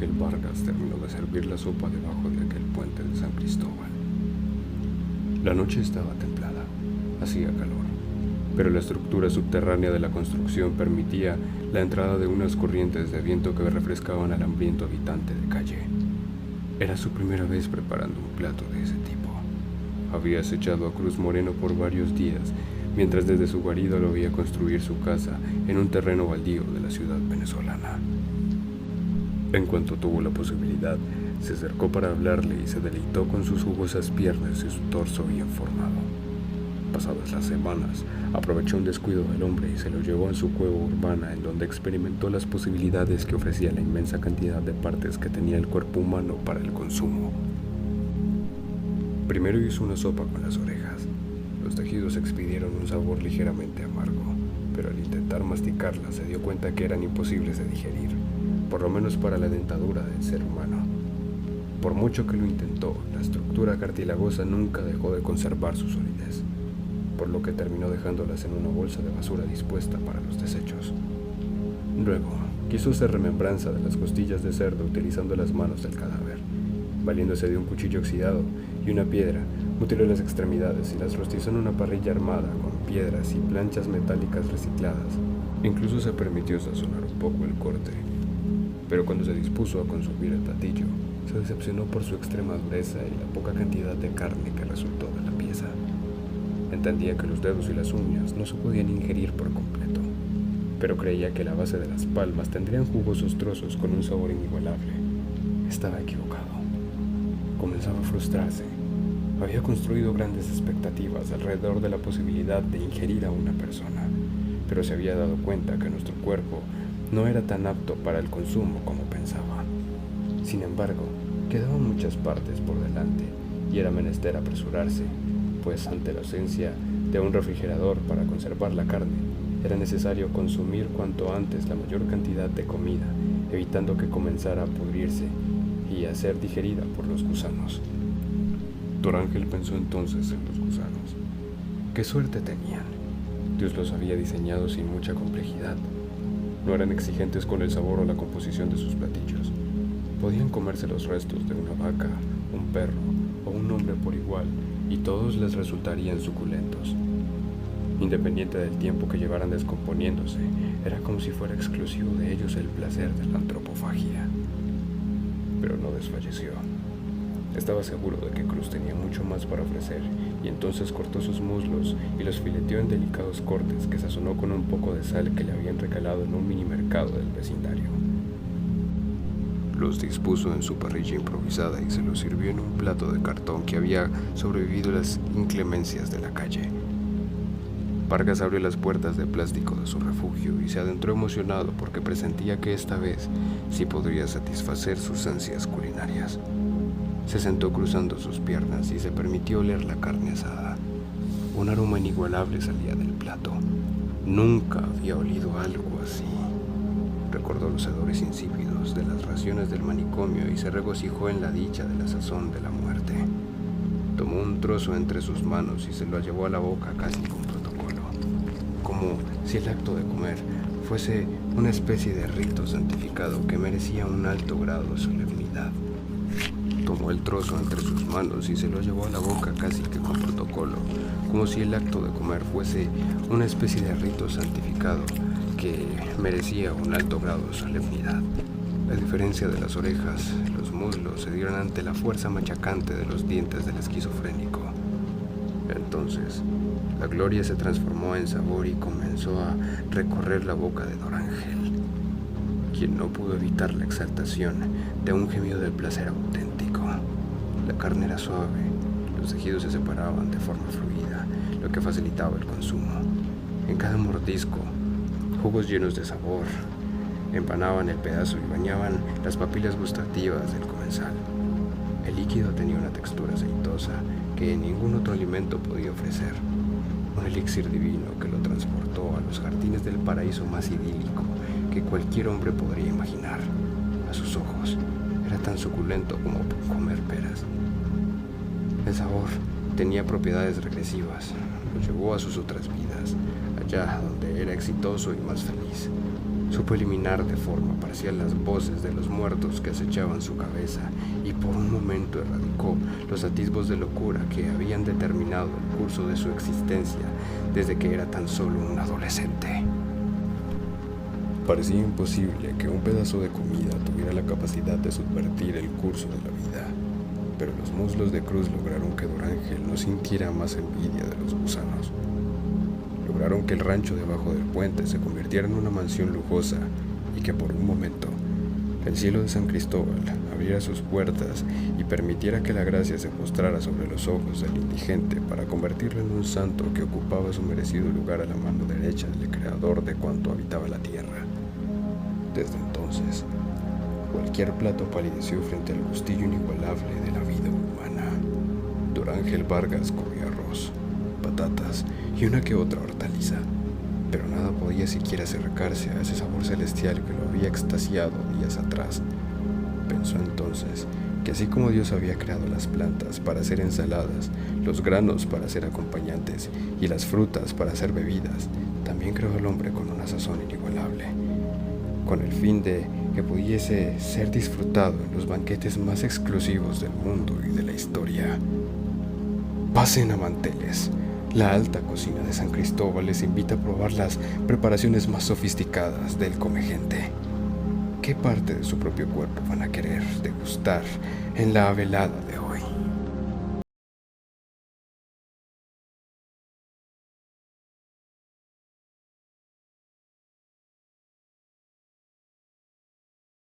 Ángel Vargas terminó de servir la sopa debajo de aquel puente de San Cristóbal. La noche estaba templada, hacía calor, pero la estructura subterránea de la construcción permitía la entrada de unas corrientes de viento que refrescaban al hambriento habitante de calle. Era su primera vez preparando un plato de ese tipo. Había acechado a Cruz Moreno por varios días, mientras desde su guarida lo veía construir su casa en un terreno baldío de la ciudad venezolana. En cuanto tuvo la posibilidad, se acercó para hablarle y se deleitó con sus jugosas piernas y su torso bien formado. Pasadas las semanas, aprovechó un descuido del hombre y se lo llevó a su cueva urbana, en donde experimentó las posibilidades que ofrecía la inmensa cantidad de partes que tenía el cuerpo humano para el consumo. Primero hizo una sopa con las orejas. Los tejidos expidieron un sabor ligeramente amargo, pero al intentar masticarla se dio cuenta que eran imposibles de digerir, por lo menos para la dentadura del ser humano. Por mucho que lo intentó, la estructura cartilagosa nunca dejó de conservar su solidez, por lo que terminó dejándolas en una bolsa de basura dispuesta para los desechos. Luego, quiso hacer remembranza de las costillas de cerdo utilizando las manos del cadáver. Valiéndose de un cuchillo oxidado y una piedra, mutiló las extremidades y las rostizó en una parrilla armada con piedras y planchas metálicas recicladas. Incluso se permitió sazonar un poco el corte, pero cuando se dispuso a consumir el platillo, se decepcionó por su extrema dureza y la poca cantidad de carne que resultó de la pieza. Entendía que los dedos y las uñas no se podían ingerir por completo, pero creía que la base de las palmas tendrían jugosos trozos con un sabor inigualable. Estaba equivocado. Comenzaba a frustrarse. Había construido grandes expectativas alrededor de la posibilidad de ingerir a una persona, pero se había dado cuenta que nuestro cuerpo no era tan apto para el consumo como pensaba. Sin embargo, quedaban muchas partes por delante y era menester apresurarse, pues ante la ausencia de un refrigerador para conservar la carne, era necesario consumir cuanto antes la mayor cantidad de comida, evitando que comenzara a pudrirse y a ser digerida por los gusanos. Don Ángel pensó entonces en los gusanos. ¡Qué suerte tenían! Dios los había diseñado sin mucha complejidad. No eran exigentes con el sabor o la composición de sus platillos. Podían comerse los restos de una vaca, un perro o un hombre por igual, y todos les resultarían suculentos. Independiente del tiempo que llevaran descomponiéndose, era como si fuera exclusivo de ellos el placer de la antropofagia. Pero no desfalleció. Estaba seguro de que Cruz tenía mucho más para ofrecer, y entonces cortó sus muslos y los fileteó en delicados cortes que sazonó con un poco de sal que le habían recalado en un mini mercado del vecindario. Los dispuso en su parrilla improvisada y se los sirvió en un plato de cartón que había sobrevivido a las inclemencias de la calle. Vargas abrió las puertas de plástico de su refugio y se adentró emocionado porque presentía que esta vez sí podría satisfacer sus ansias culinarias. Se sentó cruzando sus piernas y se permitió oler la carne asada. Un aroma inigualable salía del plato. Nunca había olido algo así. Recordó los hedores insípidos de las raciones del manicomio y se regocijó en la dicha de la sazón de la muerte. Tomó un trozo entre sus manos y se lo llevó a la boca casi con protocolo, como si el acto de comer fuese una especie de rito santificado que merecía un alto grado de solemnidad. Tomó el trozo entre sus manos y se lo llevó a la boca casi que con protocolo, como si el acto de comer fuese una especie de rito santificado que merecía un alto grado de solemnidad. A diferencia de las orejas, los muslos se dieron ante la fuerza machacante de los dientes del esquizofrénico. Entonces, la gloria se transformó en sabor y comenzó a recorrer la boca de Don Ángel, quien no pudo evitar la exaltación de un gemido de placer auténtico. La carne era suave, los tejidos se separaban de forma fluida, lo que facilitaba el consumo. En cada mordisco, jugos llenos de sabor empanaban el pedazo y bañaban las papilas gustativas del comensal. El líquido tenía una textura aceitosa que ningún otro alimento podía ofrecer. Un elixir divino que lo transportó a los jardines del paraíso más idílico que cualquier hombre podría imaginar. A sus ojos, era tan suculento como comer peras. El sabor tenía propiedades regresivas. Lo llevó a sus otras vidas, allá donde era exitoso y más feliz. Supo eliminar de forma parcial las voces de los muertos que acechaban su cabeza y por un momento erradicó los atisbos de locura que habían determinado el curso de su existencia desde que era tan solo un adolescente. Parecía imposible que un pedazo de comida tuviera la capacidad de subvertir el curso de la vida, pero los muslos de Cruz lograron que Don Ángel no sintiera más envidia de los gusanos. Lograron que el rancho debajo del puente se convirtiera en una mansión lujosa y que por un momento el cielo de San Cristóbal abriera sus puertas y permitiera que la gracia se postrara sobre los ojos del indigente para convertirlo en un santo que ocupaba su merecido lugar a la mano derecha del creador de cuanto habitaba la tierra. Desde entonces, cualquier plato palideció frente al gustillo inigualable de la vida humana. Don Ángel Vargas comía arroz, patatas y una que otra hortaliza, pero nada podía siquiera acercarse a ese sabor celestial que lo había extasiado días atrás. Pensó entonces que así como Dios había creado las plantas para hacer ensaladas, los granos para hacer acompañantes y las frutas para hacer bebidas, también creó al hombre con una sazón inigualable, con el fin de que pudiese ser disfrutado en los banquetes más exclusivos del mundo y de la historia. Pasen a Manteles. La alta cocina de San Cristóbal les invita a probar las preparaciones más sofisticadas del comegente. ¿Qué parte de su propio cuerpo van a querer degustar en la velada de hoy?